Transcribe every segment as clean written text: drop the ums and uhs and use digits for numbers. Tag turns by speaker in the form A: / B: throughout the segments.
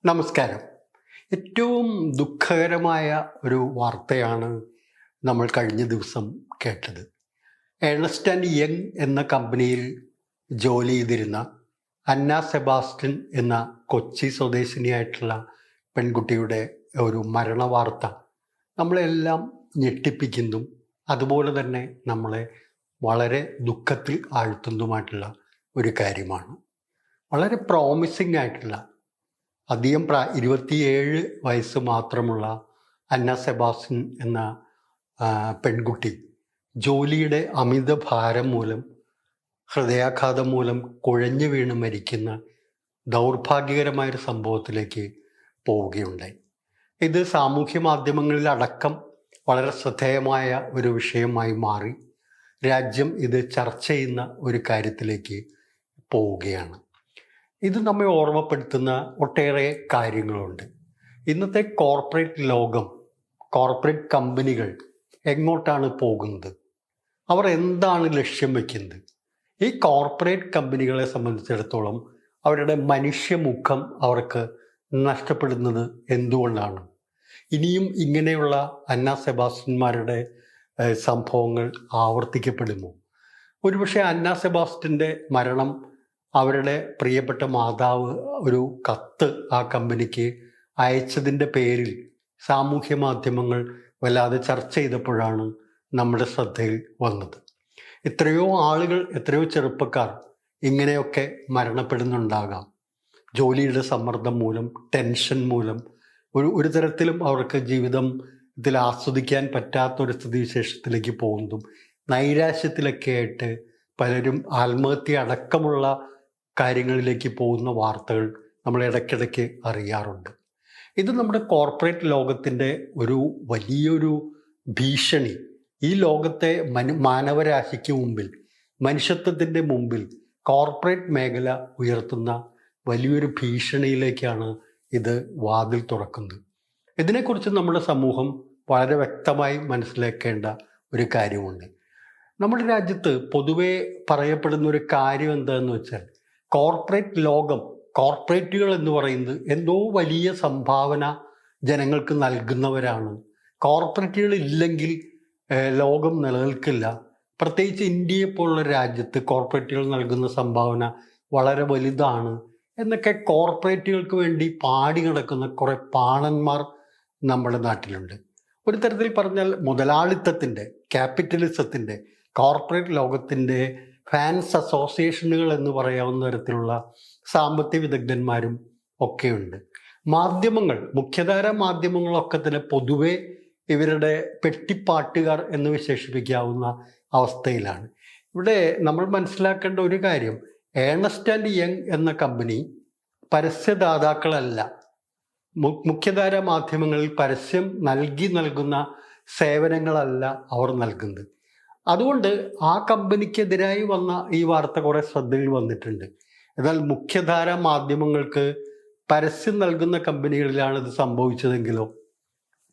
A: നമസ്കാരം. ഏറ്റവും ദുഃഖകരമായ ഒരു വാർത്തയാണ് നമ്മൾ കഴിഞ്ഞ ദിവസം കേട്ടത്. ഏണസ്റ്റ് ആൻഡ് യങ് എന്ന കമ്പനിയിൽ ജോലി ചെയ്തിരുന്ന അന്ന സെബാസ്റ്റ്യൻ എന്ന കൊച്ചി സ്വദേശിനിയായിട്ടുള്ള പെൺകുട്ടിയുടെ ഒരു മരണ വാർത്ത നമ്മളെല്ലാം ഞെട്ടിപ്പിക്കുന്നതും അതുപോലെ തന്നെ നമ്മളെ വളരെ ദുഃഖത്തിൽ ആഴ്ത്തുന്നതുമായിട്ടുള്ള ഒരു കാര്യമാണ്. വളരെ പ്രോമിസിംഗ് ആയിട്ടുള്ള അധികം 27 വയസ്സ് മാത്രമുള്ള അന്ന സെബാസ്റ്റ്യൻ എന്ന പെൺകുട്ടി ജോലിയുടെ അമിത ഭാരം മൂലം ഹൃദയാഘാതം മൂലം കുഴഞ്ഞു വീണ് മരിക്കുന്ന ദൗർഭാഗ്യകരമായൊരു സംഭവത്തിലേക്ക് പോവുകയുണ്ടായി. ഇത് സാമൂഹ്യ മാധ്യമങ്ങളിൽ അടക്കം വളരെ ശ്രദ്ധേയമായ ഒരു വിഷയമായി മാറി. രാജ്യം ഇത് ചർച്ച ചെയ്യുന്ന ഒരു കാര്യത്തിലേക്ക് പോവുകയാണ്. ഇത് നമ്മെ ഓർമ്മപ്പെടുത്തുന്ന ഒട്ടേറെ കാര്യങ്ങളുണ്ട്. ഇന്നത്തെ കോർപ്പറേറ്റ് ലോകം, കോർപ്പറേറ്റ് കമ്പനികൾ എങ്ങോട്ടാണ് പോകുന്നത്? അവർ എന്താണ് ലക്ഷ്യം വയ്ക്കുന്നത്? ഈ കോർപ്പറേറ്റ് കമ്പനികളെ സംബന്ധിച്ചിടത്തോളം അവരുടെ മനുഷ്യമുഖം അവർക്ക് നഷ്ടപ്പെടുന്നത് എന്തുകൊണ്ടാണ്? ഇനിയും ഇങ്ങനെയുള്ള അന്ന സെബാസ്റ്റ്യന്മാരുടെ സംഭവങ്ങൾ ആവർത്തിക്കപ്പെടുമോ? ഒരുപക്ഷെ അന്ന സെബാസ്റ്റ്യൻ്റെ മരണം അവരുടെ പ്രിയപ്പെട്ട മാതാവ് ഒരു കത്ത് ആ കമ്പനിക്ക് അയച്ചതിൻ്റെ പേരിൽ സാമൂഹ്യ മാധ്യമങ്ങൾ വല്ലാതെ ചർച്ച ചെയ്തപ്പോഴാണ് നമ്മുടെ ശ്രദ്ധയിൽ വന്നത്. എത്രയോ ആളുകൾ, എത്രയോ ചെറുപ്പക്കാർ ഇങ്ങനെയൊക്കെ മരണപ്പെടുന്നുണ്ടാകാം. ജോലിയുടെ സമ്മർദ്ദം മൂലം, ടെൻഷൻ മൂലം, ഒരു തരത്തിലും അവർക്ക് ജീവിതത്തിൽ ആസ്വദിക്കാൻ പറ്റാത്തൊരു സ്ഥിതിവിശേഷത്തിലേക്ക് പോകുന്നതും നൈരാശ്യത്തിലൊക്കെ ആയിട്ട് പലരും ആത്മഹത്യ അടക്കമുള്ള കാര്യങ്ങളിലേക്ക് പോകുന്ന വാർത്തകൾ നമ്മൾ ഇടയ്ക്കിടയ്ക്ക് അറിയാറുണ്ട്. ഇത് നമ്മുടെ കോർപ്പറേറ്റ് ലോകത്തിൻ്റെ ഒരു വലിയൊരു ഭീഷണി. ഈ ലോകത്തെ മാനവരാശിക്ക് മുമ്പിൽ, മനുഷ്യത്വത്തിൻ്റെ മുമ്പിൽ കോർപ്പറേറ്റ് മേഖല ഉയർത്തുന്ന വലിയൊരു ഭീഷണിയിലേക്കാണ് ഇത് വാതിൽ തുറക്കുന്നത്. ഇതിനെക്കുറിച്ച് നമ്മുടെ സമൂഹം വളരെ വ്യക്തമായി മനസ്സിലാക്കേണ്ട ഒരു കാര്യമുണ്ട്. നമ്മുടെ രാജ്യത്ത് പൊതുവെ പറയപ്പെടുന്ന ഒരു കാര്യം എന്താണെന്ന് വെച്ചാൽ, കോർപ്പറേറ്റ് ലോകം, കോർപ്പറേറ്റുകൾ എന്ന് പറയുന്നത് എന്തോ വലിയ സംഭാവന ജനങ്ങൾക്ക് നൽകുന്നവരാണ്. കോർപ്പറേറ്റുകൾ ഇല്ലെങ്കിൽ ലോകം നിലനിൽക്കില്ല. പ്രത്യേകിച്ച് ഇന്ത്യയെ പോലുള്ള രാജ്യത്ത് കോർപ്പറേറ്റുകൾ നൽകുന്ന സംഭാവന വളരെ വലുതാണ് എന്നൊക്കെ കോർപ്പറേറ്റുകൾക്ക് വേണ്ടി പാടി നടക്കുന്ന കുറേ പാണന്മാർ നമ്മുടെ നാട്ടിലുണ്ട്. ഒരു തരത്തിൽ പറഞ്ഞാൽ മുതലാളിത്തത്തിൻ്റെ, ക്യാപിറ്റലിസത്തിൻ്റെ, കോർപ്പറേറ്റ് ലോകത്തിൻ്റെ ഫാൻസ് അസോസിയേഷനുകൾ എന്ന് പറയാവുന്ന തരത്തിലുള്ള സാമ്പത്തിക വിദഗ്ധന്മാരും ഒക്കെയുണ്ട്. മാധ്യമങ്ങൾ, മുഖ്യധാര മാധ്യമങ്ങളൊക്കെ തന്നെ പൊതുവെ ഇവരുടെ പെട്ടിപ്പാട്ടുകാർ എന്ന് വിശേഷിപ്പിക്കാവുന്ന അവസ്ഥയിലാണ്. ഇവിടെ നമ്മൾ മനസ്സിലാക്കേണ്ട ഒരു കാര്യം, ഏണസ്റ്റ് ആൻഡ് യങ് എന്ന കമ്പനി പരസ്യദാതാക്കളല്ല. മുഖ്യധാര മാധ്യമങ്ങളിൽ പരസ്യം നൽകുന്ന സേവനങ്ങളല്ല അവർ നൽകുന്നത്. അതുകൊണ്ട് ആ കമ്പനിക്കെതിരായി വന്ന ഈ വാർത്ത കുറേ ശ്രദ്ധയിൽ വന്നിട്ടുണ്ട്. എന്നാൽ മുഖ്യധാര മാധ്യമങ്ങൾക്ക് പരസ്യം നൽകുന്ന കമ്പനികളിലാണ് ഇത് സംഭവിച്ചതെങ്കിലോ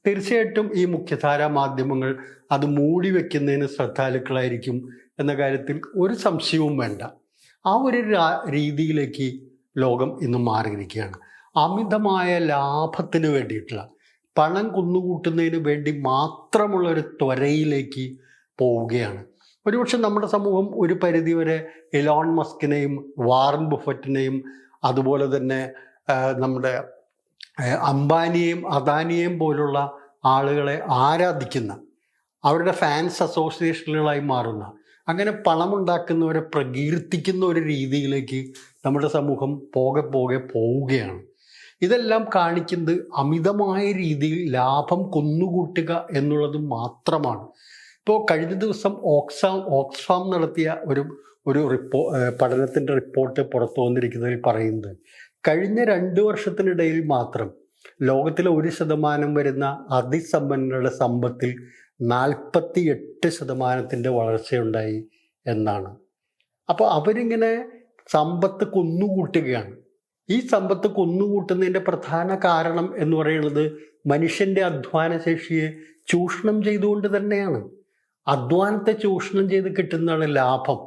A: തീർച്ചയായിട്ടും ഈ മുഖ്യധാര മാധ്യമങ്ങൾ അത് മൂടി വയ്ക്കുന്നതിന് ശ്രദ്ധാലുക്കളായിരിക്കും എന്ന കാര്യത്തിൽ ഒരു സംശയവും വേണ്ട. ആ ഒരു രീതിയിലേക്ക് ലോകം ഇന്ന് മാറിയിരിക്കുകയാണ്. അമിതമായ ലാഭത്തിന് വേണ്ടിയിട്ടുള്ള, പണം കുന്നുകൂട്ടുന്നതിന് വേണ്ടി മാത്രമുള്ള ഒരു ത്വരയിലേക്ക് പോവുകയാണ്. ഒരുപക്ഷെ നമ്മുടെ സമൂഹം ഒരു പരിധിവരെ എലോൺ മസ്കിനെയും വാറൻ ബുഫറ്റിനെയും അതുപോലെ തന്നെ നമ്മുടെ അംബാനിയെയും അദാനിയെയും പോലുള്ള ആളുകളെ ആരാധിക്കുന്ന, അവരുടെ ഫാൻസ് അസോസിയേഷനുകളായി മാറുന്ന, അങ്ങനെ പണമുണ്ടാക്കുന്നവരെ പ്രകീർത്തിക്കുന്ന ഒരു രീതിയിലേക്ക് നമ്മുടെ സമൂഹം പോകെ പോവുകയാണ്. ഇതെല്ലാം കാണിക്കുന്നത് അമിതമായ രീതിയിൽ ലാഭം കൊന്നുകൂട്ടുക എന്നുള്ളത് മാത്രമാണ്. ഇപ്പോൾ കഴിഞ്ഞ ദിവസം ഓക്സ്ഫാം നടത്തിയ ഒരു പഠനത്തിൻ്റെ റിപ്പോർട്ട് പുറത്തു വന്നിരിക്കുന്നതിൽ പറയുന്നത്, കഴിഞ്ഞ 2 വർഷത്തിനിടയിൽ മാത്രം ലോകത്തിലെ 1% വരുന്ന അതിസമ്പന്നരുടെ സമ്പത്തിൽ 48% വളർച്ചയുണ്ടായി എന്നാണ്. അപ്പോൾ അവരിങ്ങനെ സമ്പത്ത് കൊന്നുകൂട്ടുകയാണ്. ഈ സമ്പത്ത് കൊന്നുകൂട്ടുന്നതിൻ്റെ പ്രധാന കാരണം എന്ന് പറയുന്നത് മനുഷ്യൻ്റെ അധ്വാനശേഷിയെ ചൂഷണം ചെയ്തുകൊണ്ട് തന്നെയാണ്. അധ്വാനത്തെ ചൂഷണം ചെയ്ത് കിട്ടുന്നതാണ് ലാഭം.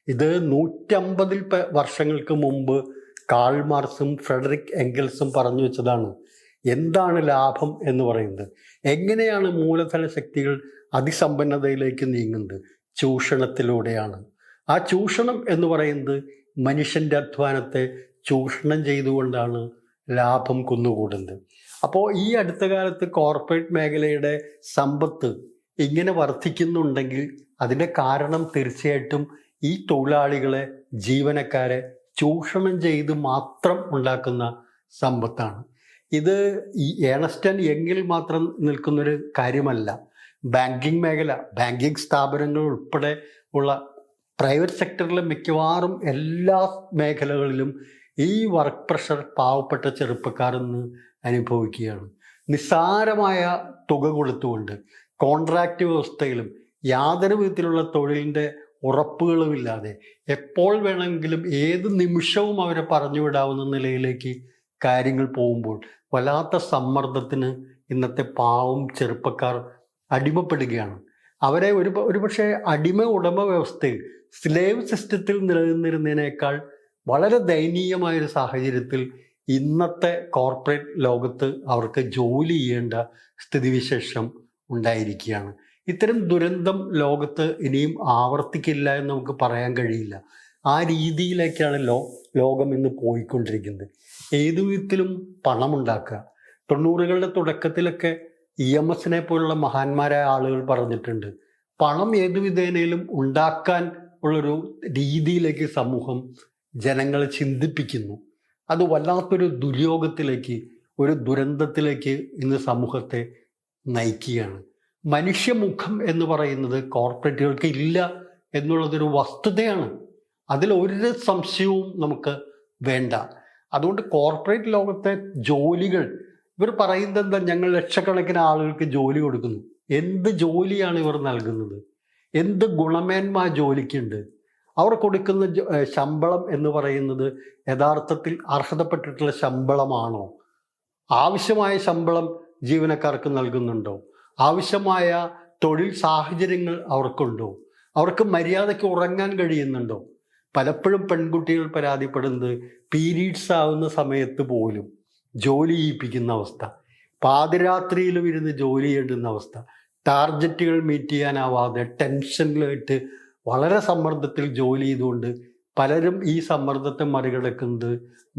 A: ഇത് 150 വർഷങ്ങൾക്ക് മുമ്പ് കാൾ മാർക്സും ഫ്രെഡറിക് എംഗൽസും പറഞ്ഞു വെച്ചതാണ്. എന്താണ് ലാഭം എന്ന് പറയുന്നത്? എങ്ങനെയാണ് മൂലധന ശക്തികൾ അതിസമ്പന്നതയിലേക്ക് നീങ്ങുന്നത്? ചൂഷണത്തിലൂടെയാണ്. ആ ചൂഷണം എന്ന് പറയുന്നത് മനുഷ്യൻ്റെ അധ്വാനത്തെ ചൂഷണം ചെയ്തുകൊണ്ടാണ് ലാഭം കുന്നുകൂടുന്നത്. അപ്പോൾ ഈ അടുത്ത കാലത്ത് കോർപ്പറേറ്റ് മേഖലയുടെ സമ്പത്ത് ഇങ്ങനെ വർദ്ധിക്കുന്നുണ്ടെങ്കിൽ അതിൻ്റെ കാരണം തീർച്ചയായിട്ടും ഈ തൊഴിലാളികളെ, ജീവനക്കാരെ ചൂഷണം ചെയ്ത് മാത്രം ഉണ്ടാക്കുന്ന സമ്പത്താണ്. ഇത് ഈ ഏണസ്റ്റ് ആൻഡ് യങ്ങിൽ മാത്രം നിൽക്കുന്നൊരു കാര്യമല്ല. ബാങ്കിങ് മേഖല, ബാങ്കിങ് സ്ഥാപനങ്ങൾ ഉൾപ്പെടെ ഉള്ള പ്രൈവറ്റ് സെക്ടറിലെ മിക്കവാറും എല്ലാ മേഖലകളിലും ഈ വർക്ക് പ്രഷർ പാവപ്പെട്ട ചെറുപ്പക്കാർ ഇന്ന് അനുഭവിക്കുകയാണ്. നിസ്സാരമായ തുക കൊടുത്തുകൊണ്ട് കോൺട്രാക്റ്റ് വ്യവസ്ഥയിലും യാതൊരു വിധത്തിലുള്ള തൊഴിലിൻ്റെ ഉറപ്പുകളുമില്ലാതെ എപ്പോൾ വേണമെങ്കിലും ഏത് നിമിഷവും അവരെ പറഞ്ഞുവിടാവുന്ന നിലയിലേക്ക് കാര്യങ്ങൾ പോകുമ്പോൾ വല്ലാത്ത സമ്മർദ്ദത്തിന് ഇന്നത്തെ പാവം ചെറുപ്പക്കാർ അടിമപ്പെടുകയാണ്. അവരെ ഒരുപക്ഷെ അടിമ ഉടമ വ്യവസ്ഥയിൽ, സ്ലേവ് സിസ്റ്റത്തിൽ നിലനിന്നിരുന്നതിനേക്കാൾ വളരെ ദയനീയമായൊരു സാഹചര്യത്തിൽ ഇന്നത്തെ കോർപ്പറേറ്റ് ലോകത്ത് അവർക്ക് ജോലി ചെയ്യേണ്ട സ്ഥിതിവിശേഷം ഉണ്ടായിരിക്കുകയാണ്. ഇത്തരം ദുരന്തം ലോകത്ത് ഇനിയും ആവർത്തിക്കില്ല എന്ന് നമുക്ക് പറയാൻ കഴിയില്ല. ആ രീതിയിലേക്കാണ് ലോകം ഇന്ന് പോയിക്കൊണ്ടിരിക്കുന്നത്. ഏതു വിധത്തിലും പണമുണ്ടാക്കുക. 90കളുടെ തുടക്കത്തിലൊക്കെ EMS പോലുള്ള മഹാന്മാരായ ആളുകൾ പറഞ്ഞിട്ടുണ്ട്, പണം ഏതു വിധേനയിലും ഉണ്ടാക്കാൻ ഉള്ളൊരു രീതിയിലേക്ക് സമൂഹം ജനങ്ങളെ ചിന്തിപ്പിക്കുന്നു. അത് വല്ലാത്തൊരു ദുര്യോഗത്തിലേക്ക്, ഒരു ദുരന്തത്തിലേക്ക് ഇന്ന് സമൂഹത്തെ നയിക്കുകയാണ്. മനുഷ്യമുഖം എന്ന് പറയുന്നത് കോർപ്പറേറ്റുകൾക്ക് ഇല്ല എന്നുള്ളതൊരു വസ്തുതയാണ്. അതിൽ ഒരു സംശയവും നമുക്ക് വേണ്ട. അതുകൊണ്ട് കോർപ്പറേറ്റ് ലോകത്തെ ജോലികൾ, ഇവർ പറയുന്നത് എന്താ, ഞങ്ങൾ ലക്ഷക്കണക്കിന് ആളുകൾക്ക് ജോലി കൊടുക്കുന്നു. എന്ത് ജോലിയാണ് ഇവർ നൽകുന്നത്? എന്ത് ഗുണമേന്മ ജോലിക്കുണ്ട്? അവർ കൊടുക്കുന്ന ശമ്പളം എന്ന് പറയുന്നത് യഥാർത്ഥത്തിൽ അർഹതപ്പെട്ടിട്ടുള്ള ശമ്പളമാണോ? ആവശ്യമായ ശമ്പളം ജീവനക്കാർക്ക് നൽകുന്നുണ്ടോ? ആവശ്യമായ തൊഴിൽ സാഹചര്യങ്ങൾ അവർക്കുണ്ടോ? അവർക്ക് മര്യാദയ്ക്ക് ഉറങ്ങാൻ കഴിയുന്നുണ്ടോ? പലപ്പോഴും പെൺകുട്ടികൾ പരാതിപ്പെടുന്നത് പീരീഡ്സ് ആവുന്ന സമയത്ത് പോലും ജോലി ചെയ്യിപ്പിക്കുന്ന അവസ്ഥ, പാതിരാത്രിയിലും ഇരുന്ന് ജോലി ചെയ്യേണ്ടുന്ന അവസ്ഥ, ടാർഗറ്റുകൾ മീറ്റ് ചെയ്യാനാവാതെ ടെൻഷനിലായിട്ട് വളരെ സമ്മർദ്ദത്തിൽ ജോലി ചെയ്തുകൊണ്ട് പലരും ഈ സമ്മർദ്ദത്തെ മറികടക്കുന്നത്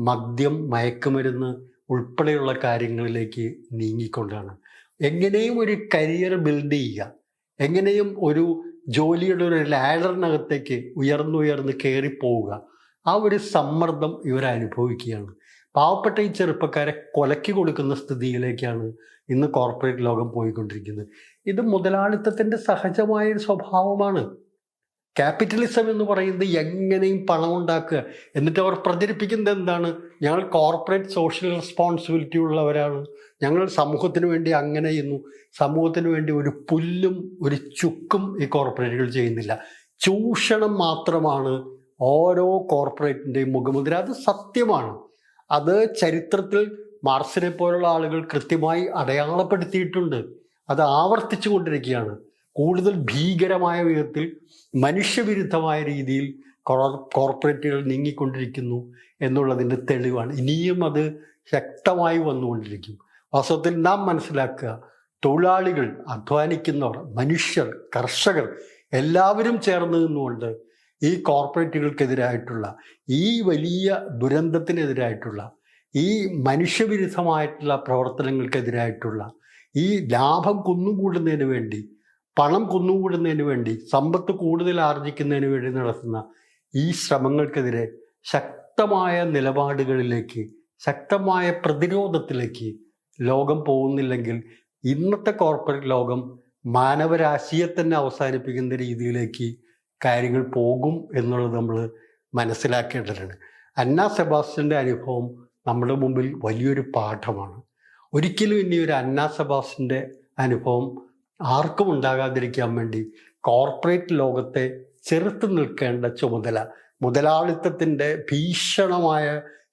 A: മദ്യം, മയക്കുമരുന്ന് ഉൾപ്പെടെയുള്ള കാര്യങ്ങളിലേക്ക് നീങ്ങിക്കൊണ്ടാണ്. എങ്ങനെയും ഒരു കരിയർ ബിൽഡ് ചെയ്യുക, എങ്ങനെയും ഒരു ജോലിയുടെ ഒരു ലാഡറിനകത്തേക്ക് ഉയർന്നുയർന്ന് കയറിപ്പോവുക, ആ ഒരു സമ്മർദ്ദം ഇവരനുഭവിക്കുകയാണ്. പാവപ്പെട്ട ഈ ചെറുപ്പക്കാരെ കൊലക്കി കൊടുക്കുന്ന സ്ഥിതിയിലേക്കാണ് ഇന്ന് കോർപ്പറേറ്റ് ലോകം പോയിക്കൊണ്ടിരിക്കുന്നത്. ഇത് മുതലാളിത്തത്തിൻ്റെ സഹജമായ ഒരു സ്വഭാവമാണ്. ക്യാപിറ്റലിസം എന്ന് പറയുന്നത് എങ്ങനെയും പണം ഉണ്ടാക്കുക. എന്നിട്ട് അവർ പ്രചരിപ്പിക്കുന്നത് എന്താണ്? ഞങ്ങൾ കോർപ്പറേറ്റ് സോഷ്യൽ റെസ്പോൺസിബിലിറ്റി ഉള്ളവരാണ്, ഞങ്ങൾ സമൂഹത്തിന് വേണ്ടി അങ്ങനെ ചെയ്യുന്നു. സമൂഹത്തിന് വേണ്ടി ഒരു പുല്ലും ഒരു ചുക്കും ഈ കോർപ്പറേറ്റുകൾ ചെയ്യുന്നില്ല. ചൂഷണം മാത്രമാണ് ഓരോ കോർപ്പറേറ്റിൻ്റെയും മുഖമുദ്ര. അത് സത്യമാണ്. അത് ചരിത്രത്തിൽ മാർക്സിനെ പോലുള്ള ആളുകൾ കൃത്യമായി അടയാളപ്പെടുത്തിയിട്ടുണ്ട്. അത് ആവർത്തിച്ചു കൊണ്ടിരിക്കുകയാണ്. കൂടുതൽ ഭീകരമായ വിധത്തിൽ, മനുഷ്യവിരുദ്ധമായ രീതിയിൽ കോർപ്പറേറ്റുകൾ നീങ്ങിക്കൊണ്ടിരിക്കുന്നു എന്നുള്ളതിൻ്റെ തെളിവാണ്. ഇനിയും അത് ശക്തമായി വന്നുകൊണ്ടിരിക്കും. വാസ്തവത്തിൽ നാം മനസ്സിലാക്കുക, തൊഴിലാളികൾ, അധ്വാനിക്കുന്നവർ, മനുഷ്യർ, കർഷകർ എല്ലാവരും ചേർന്ന് നിന്നുകൊണ്ട് ഈ കോർപ്പറേറ്റുകൾക്കെതിരായിട്ടുള്ള, ഈ വലിയ ദുരന്തത്തിനെതിരായിട്ടുള്ള, ഈ മനുഷ്യവിരുദ്ധമായിട്ടുള്ള പ്രവർത്തനങ്ങൾക്കെതിരായിട്ടുള്ള, ഈ ലാഭം കുന്നുകൂടുന്നതിന് വേണ്ടി, പണം കുന്നുകൂടുന്നതിന് വേണ്ടി, സമ്പത്ത് കൂടുതൽ ആർജിക്കുന്നതിന് വേണ്ടി നടത്തുന്ന ഈ ശ്രമങ്ങൾക്കെതിരെ ശക്തമായ നിലപാടുകളിലേക്ക്, ശക്തമായ പ്രതിരോധത്തിലേക്ക് ലോകം പോകുന്നില്ലെങ്കിൽ ഇന്നത്തെ കോർപ്പറേറ്റ് ലോകം മാനവരാശിയെ തന്നെ അവസാനിപ്പിക്കുന്ന രീതിയിലേക്ക് കാര്യങ്ങൾ പോകും എന്നുള്ളത് നമ്മൾ മനസ്സിലാക്കേണ്ടതാണ്. അന്ന സെബാസ്റ്റ്യൻ്റെ അനുഭവം നമ്മുടെ മുമ്പിൽ വലിയൊരു പാഠമാണ്. ഒരിക്കലും ഇനി ഒരു അന്ന സെബാസ്റ്റ്യൻ്റെ അനുഭവം ആർക്കും ഉണ്ടാകാതിരിക്കാൻ വേണ്ടി കോർപ്പറേറ്റ് ലോകത്തെ ചെറുത്ത് നിൽക്കേണ്ട ചുമതല, മുതലാളിത്തത്തിൻ്റെ ഭീഷണമായ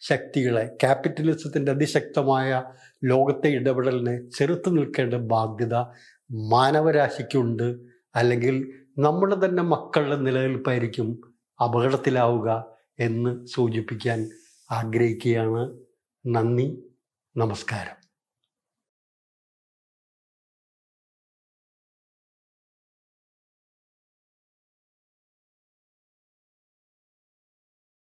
A: ശക്തികളെ, ക്യാപിറ്റലിസത്തിൻ്റെ അതിശക്തമായ ലോകത്തെ ഇടപെടലിനെ ചെറുത്ത് നിൽക്കേണ്ട ബാധ്യത മാനവരാശിക്കുണ്ട്. അല്ലെങ്കിൽ നമ്മുടെ തന്നെ മക്കളുടെ നിലനിൽപ്പായിരിക്കും അപകടത്തിലാവുക എന്ന് സൂചിപ്പിക്കാൻ ആഗ്രഹിക്കുകയാണ്. നന്ദി, നമസ്കാരം.